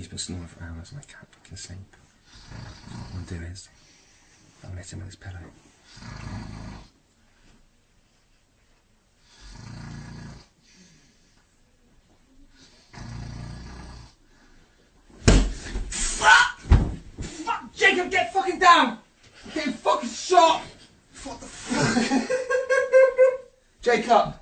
He's been snoring for hours and I can't fucking sleep. What I'm gonna do is, I'm gonna hit him with his pillow. Fuck, Jacob, get fucking down! I'm getting fucking shot! What the fuck? Jacob!